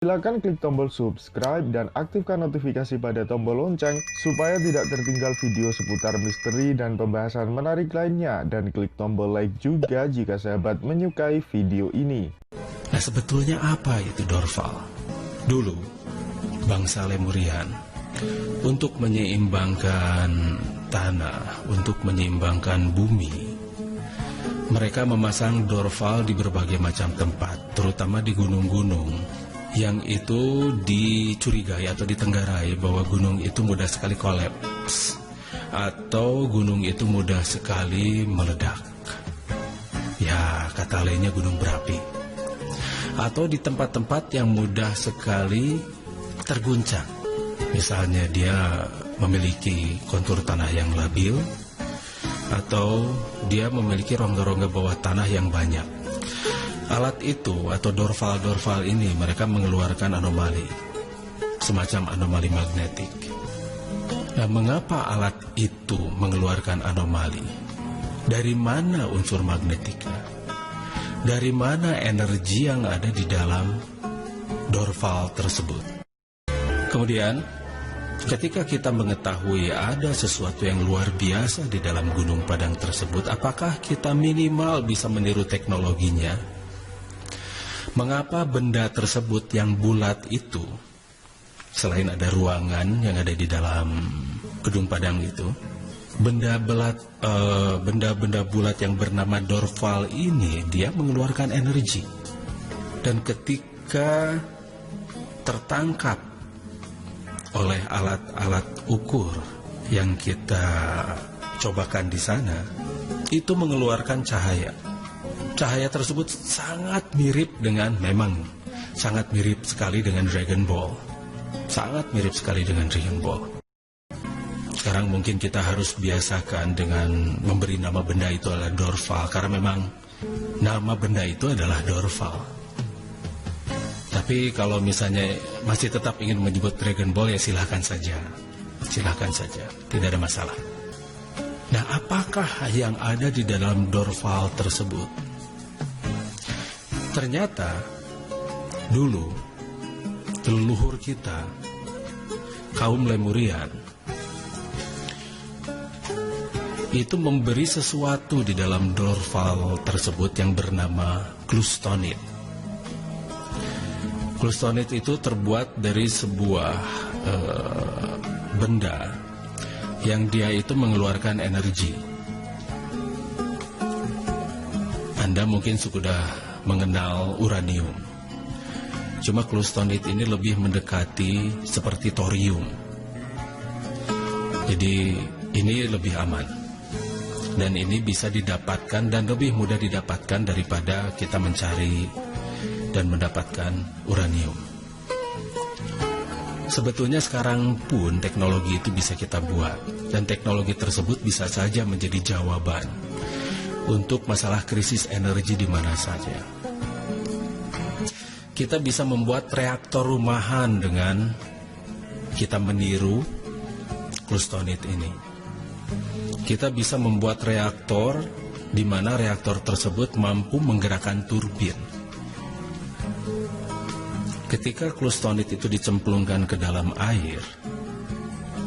Silakan klik tombol subscribe dan aktifkan notifikasi pada tombol lonceng supaya tidak tertinggal video seputar misteri dan pembahasan menarik lainnya, dan klik tombol like juga jika sahabat menyukai video ini. Nah, sebetulnya apa itu Dorval? Dulu, bangsa Lemurian untuk menyeimbangkan tanah, untuk menyeimbangkan bumi, mereka memasang Dorval di berbagai macam tempat, terutama di gunung-gunung yang itu dicurigai atau ditenggarai bahwa gunung itu mudah sekali kolaps atau gunung itu mudah sekali meledak. Ya, kata lainnya gunung berapi. Atau di tempat-tempat yang mudah sekali terguncang. Misalnya dia memiliki kontur tanah yang labil, atau dia memiliki rongga-rongga bawah tanah yang banyak. Alat itu atau Dorval ini mereka mengeluarkan anomali, semacam anomali magnetik. Nah, mengapa alat itu mengeluarkan anomali? Dari mana unsur magnetiknya? Dari mana energi yang ada di dalam Dorval tersebut? Kemudian, ketika kita mengetahui ada sesuatu yang luar biasa di dalam Gunung Padang tersebut, apakah kita minimal bisa meniru teknologinya? Mengapa benda tersebut yang bulat itu, selain ada ruangan yang ada di dalam Gedung Padang itu, benda-benda bulat yang bernama Dorval ini, dia mengeluarkan energi. Dan ketika tertangkap oleh alat-alat ukur yang kita cobakan di sana, itu mengeluarkan cahaya. Cahaya tersebut sangat mirip sekali dengan Dragon Ball. Sangat mirip sekali dengan Dragon Ball. Sekarang mungkin kita harus biasakan dengan memberi nama benda itu adalah Dorval, karena memang nama benda itu adalah Dorval. Tapi kalau misalnya masih tetap ingin menyebut Dragon Ball, ya silahkan saja. Silahkan saja, tidak ada masalah. Nah, apakah yang ada di dalam Dorval tersebut? Ternyata dulu leluhur kita, kaum Lemurian, itu memberi sesuatu di dalam Dorval tersebut yang bernama glustonit. Glustonit itu terbuat dari sebuah benda yang dia itu mengeluarkan energi. Anda mungkin sudah mengenal uranium. Cuma glustonit ini lebih mendekati seperti thorium. Jadi ini lebih aman. Dan ini bisa didapatkan dan lebih mudah didapatkan daripada kita mencari dan mendapatkan uranium. Sebetulnya sekarang pun teknologi itu bisa kita buat, dan teknologi tersebut bisa saja menjadi jawaban untuk masalah krisis energi di mana saja. Kita bisa membuat reaktor rumahan dengan kita meniru glustonit ini. Kita bisa membuat reaktor di mana reaktor tersebut mampu menggerakkan turbin. Ketika glustonit itu dicemplungkan ke dalam air,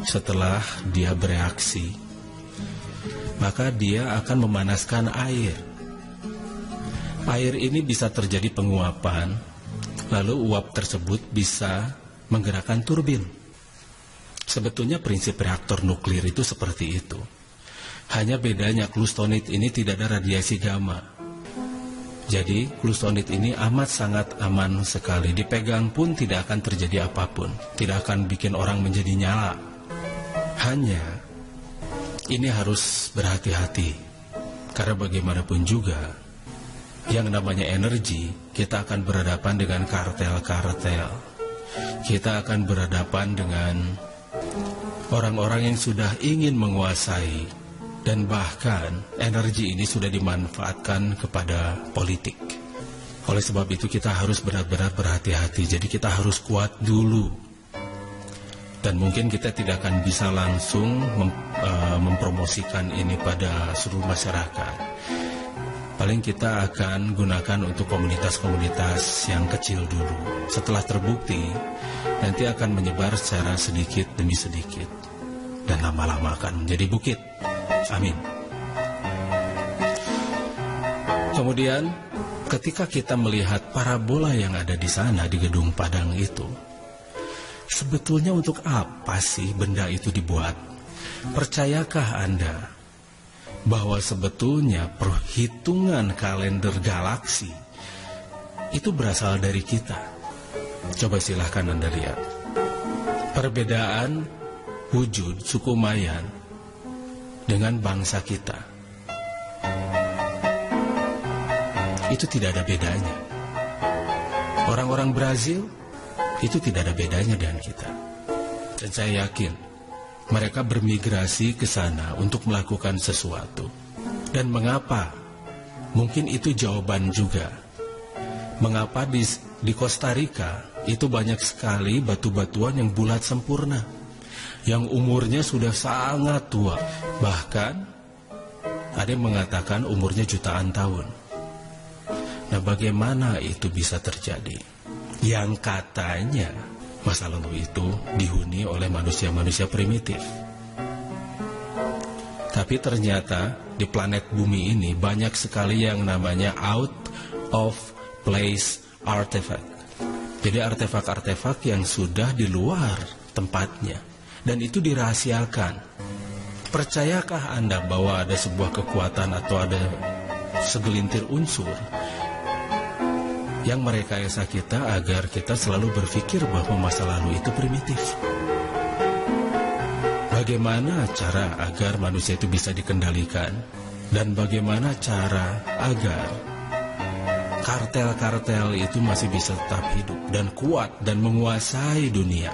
setelah dia bereaksi, maka dia akan memanaskan air. Air ini bisa terjadi penguapan, lalu uap tersebut bisa menggerakkan turbin. Sebetulnya prinsip reaktor nuklir itu seperti itu. Hanya bedanya glustonit ini tidak ada radiasi gamma. Jadi glustonit ini amat sangat aman sekali. Dipegang pun tidak akan terjadi apapun. Tidak akan bikin orang menjadi nyala. Hanya ini harus berhati-hati, karena bagaimanapun juga yang namanya energi, kita akan berhadapan dengan kartel-kartel. Kita akan berhadapan dengan orang-orang yang sudah ingin menguasai, dan bahkan energi ini sudah dimanfaatkan kepada politik. Oleh sebab itu kita harus benar-benar berhati-hati. Jadi kita harus kuat dulu. Dan mungkin kita tidak akan bisa langsung mempromosikan ini pada seluruh masyarakat. paling kita akan gunakan untuk komunitas-komunitas yang kecil dulu. Setelah terbukti, nanti akan menyebar secara sedikit demi sedikit, dan lama-lama akan menjadi bukit. Amin. Kemudian, ketika kita melihat parabola yang ada di sana di Gedung Padang itu, sebetulnya untuk apa sih benda itu dibuat? Percayakah Anda bahwa sebetulnya perhitungan kalender galaksi itu berasal dari kita? Coba silahkan Anda lihat. Perbedaan wujud suku Mayan dengan bangsa kita, itu tidak ada bedanya. Orang-orang Brazil itu tidak ada bedanya dengan kita. Dan saya yakin mereka bermigrasi ke sana untuk melakukan sesuatu. Dan mengapa? Mungkin itu jawaban juga. Mengapa di Costa Rica itu banyak sekali batu-batuan yang bulat sempurna, yang umurnya sudah sangat tua. Bahkan ada yang mengatakan umurnya jutaan tahun. Nah, bagaimana itu bisa terjadi? Yang katanya masa lalu itu dihuni oleh manusia-manusia primitif. Tapi ternyata di planet bumi ini banyak sekali yang namanya out of place artifact. Jadi artefak-artefak yang sudah di luar tempatnya, dan itu dirahasiakan. Percayakah Anda bahwa ada sebuah kekuatan atau ada segelintir unsur yang merekayasa kita agar kita selalu berpikir bahwa masa lalu itu primitif? Bagaimana cara agar manusia itu bisa dikendalikan? Dan bagaimana cara agar kartel-kartel itu masih bisa tetap hidup dan kuat dan menguasai dunia?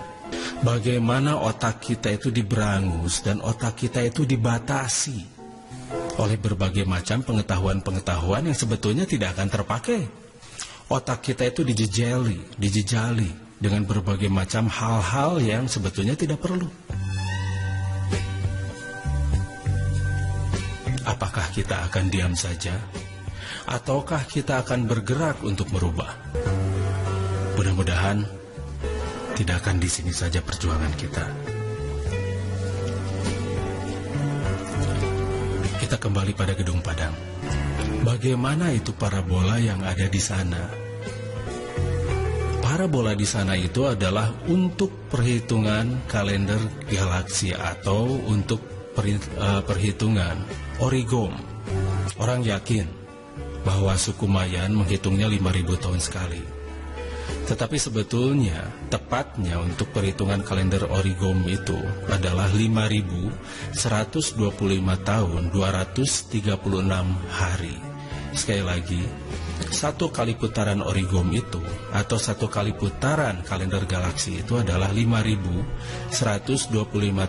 Bagaimana otak kita itu diberangus dan otak kita itu dibatasi oleh berbagai macam pengetahuan-pengetahuan yang sebetulnya tidak akan terpakai? Otak kita itu dijejali dengan berbagai macam hal-hal yang sebetulnya tidak perlu. Apakah kita akan diam saja? Ataukah kita akan bergerak untuk merubah? Mudah-mudahan tidak akan di sini saja perjuangan kita. Kita kembali pada Gedung Padang. Bagaimana itu parabola yang ada di sana? Parabola di sana itu adalah untuk perhitungan kalender galaksi atau untuk perhitungan origom. Orang yakin bahwa suku Mayan menghitungnya 5.000 tahun sekali. Tetapi sebetulnya tepatnya untuk perhitungan kalender origom itu adalah 5.125 tahun 236 hari. Sekali lagi, satu kali putaran origom itu atau satu kali putaran kalender galaksi itu adalah 5.125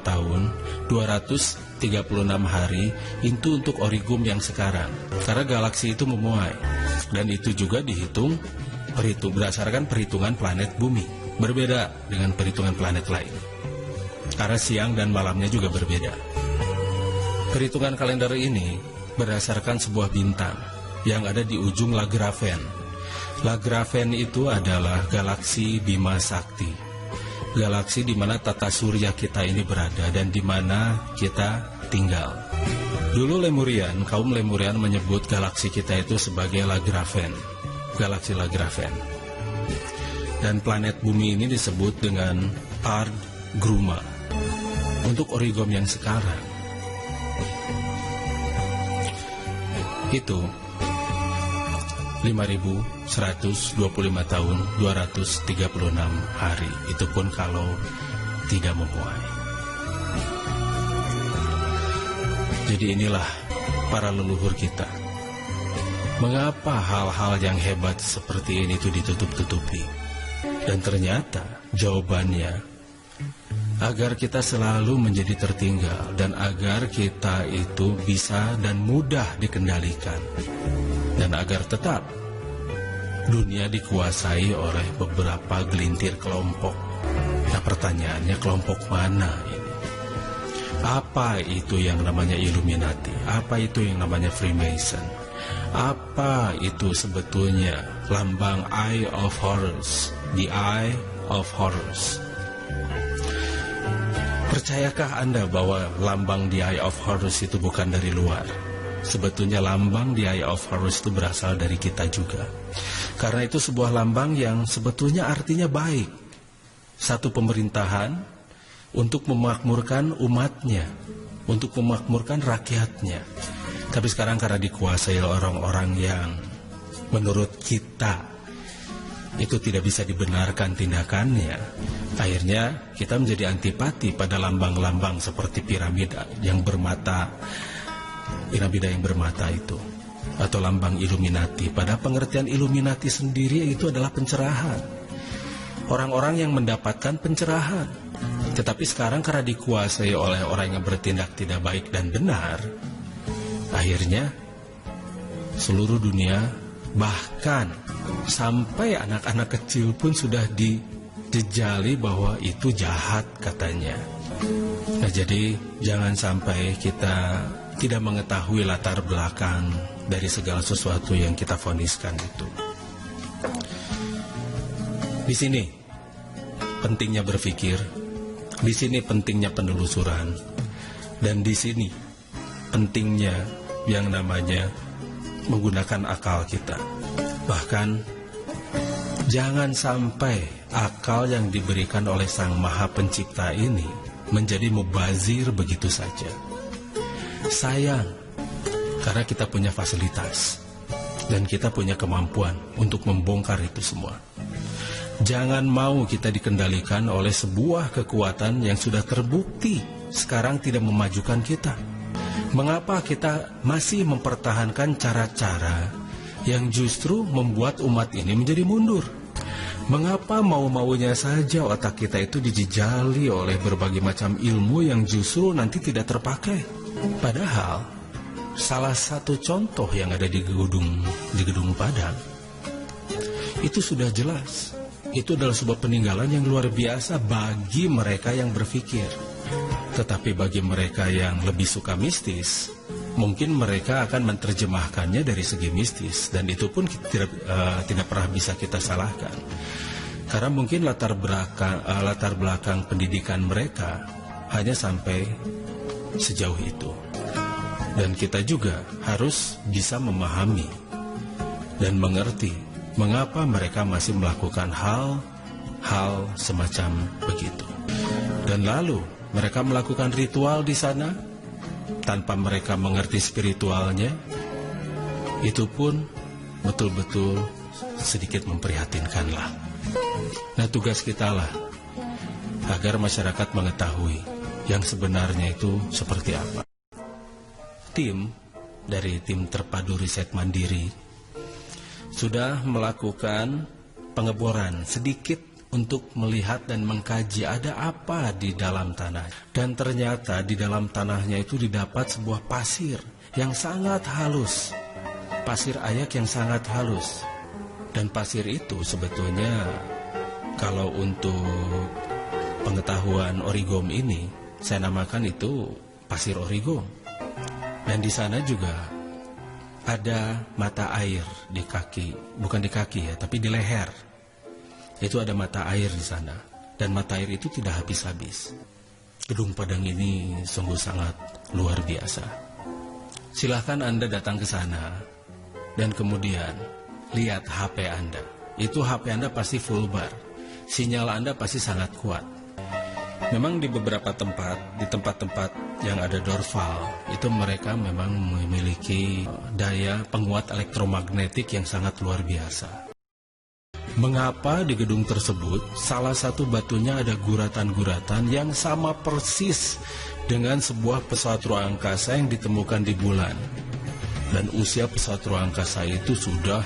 tahun 236 hari. Itu untuk origom yang sekarang, karena galaksi itu memuai, dan itu juga dihitung berdasarkan perhitungan planet bumi. Berbeda dengan perhitungan planet lain, karena siang dan malamnya juga berbeda. Perhitungan kalender ini berdasarkan sebuah bintang yang ada di ujung Lagrange. Lagrange itu adalah galaksi Bima Sakti, galaksi di mana tata surya kita ini berada dan di mana kita tinggal. Dulu Lemurian, kaum Lemurian menyebut galaksi kita itu sebagai Lagrange, galaksi Lagrange. Dan planet bumi ini disebut dengan Ardgruma. Untuk origom yang sekarang itu 5.125 tahun 236 hari. Itu pun kalau tidak memuai. Jadi inilah para leluhur kita. Mengapa hal-hal yang hebat seperti ini itu ditutup-tutupi? Dan ternyata jawabannya agar kita selalu menjadi tertinggal dan agar kita itu bisa dan mudah dikendalikan, dan agar tetap dunia dikuasai oleh beberapa gelintir kelompok. Nah, pertanyaannya, kelompok mana ini? Apa itu yang namanya Illuminati? Apa itu yang namanya Freemason? Apa itu sebetulnya lambang Eye of Horus? The Eye of Horus. Percayakah Anda bahwa lambang The Eye of Horus itu bukan dari luar? Sebetulnya lambang The Eye of Horus itu berasal dari kita juga. Karena itu sebuah lambang yang sebetulnya artinya baik. Satu pemerintahan untuk memakmurkan umatnya, untuk memakmurkan rakyatnya. Tapi sekarang karena dikuasai orang-orang yang menurut kita itu tidak bisa dibenarkan tindakannya, akhirnya kita menjadi antipati pada lambang-lambang seperti piramida yang bermata itu, atau lambang Illuminati. Pada pengertian Illuminati sendiri itu adalah pencerahan, orang-orang yang mendapatkan pencerahan. Tetapi sekarang karena dikuasai oleh orang yang bertindak tidak baik dan benar, akhirnya seluruh dunia, bahkan sampai anak-anak kecil pun sudah dijejali bahwa itu jahat katanya. Nah, jadi jangan sampai kita tidak mengetahui latar belakang dari segala sesuatu yang kita voniskan itu. Di sini pentingnya berpikir, di sini pentingnya penelusuran, dan di sini pentingnya yang namanya menggunakan akal kita. Bahkan jangan sampai akal yang diberikan oleh Sang Maha Pencipta ini menjadi mubazir begitu saja. Sayang, karena kita punya fasilitas dan kita punya kemampuan untuk membongkar itu semua. Jangan mau kita dikendalikan oleh sebuah kekuatan yang sudah terbukti sekarang tidak memajukan kita. Mengapa kita masih mempertahankan cara-cara yang justru membuat umat ini menjadi mundur? Mengapa mau-maunya saja otak kita itu dijejali oleh berbagai macam ilmu yang justru nanti tidak terpakai? Padahal salah satu contoh yang ada di gedung Padang itu sudah jelas. Itu adalah sebuah peninggalan yang luar biasa bagi mereka yang berpikir. Tetapi bagi mereka yang lebih suka mistis, mungkin mereka akan menerjemahkannya dari segi mistis, dan itu pun tidak pernah bisa kita salahkan. Karena mungkin latar belakang pendidikan mereka hanya sampai sejauh itu. Dan kita juga harus bisa memahami dan mengerti mengapa mereka masih melakukan hal semacam begitu. Dan lalu mereka melakukan ritual di sana tanpa mereka mengerti spiritualnya. Itu pun betul-betul sedikit memprihatinkanlah. Nah, tugas kita lah agar masyarakat mengetahui yang sebenarnya itu seperti apa. Tim terpadu riset mandiri sudah melakukan pengeboran sedikit untuk melihat dan mengkaji ada apa di dalam tanah. Dan ternyata di dalam tanahnya itu didapat sebuah pasir yang sangat halus, pasir ayak yang sangat halus. Dan pasir itu sebetulnya kalau untuk pengetahuan origom ini, saya namakan itu pasir origom. Dan di sana juga ada mata air di kaki, bukan di kaki ya, tapi di leher. Itu ada mata air di sana, dan mata air itu tidak habis-habis. Gedung Padang ini sungguh sangat luar biasa. Silahkan Anda datang ke sana, dan kemudian lihat HP Anda. Itu HP Anda pasti full bar, sinyal Anda pasti sangat kuat. Memang di beberapa tempat, di tempat-tempat yang ada Dorval, itu mereka memang memiliki daya penguat elektromagnetik yang sangat luar biasa. Mengapa di gedung tersebut salah satu batunya ada guratan-guratan yang sama persis dengan sebuah pesawat ruang angkasa yang ditemukan di bulan. Dan usia pesawat ruang angkasa itu sudah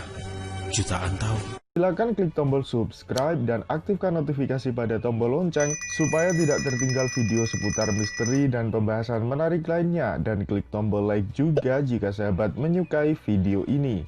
jutaan tahun. Silakan klik tombol subscribe dan aktifkan notifikasi pada tombol lonceng supaya tidak tertinggal video seputar misteri dan pembahasan menarik lainnya, dan klik tombol like juga jika sahabat menyukai video ini.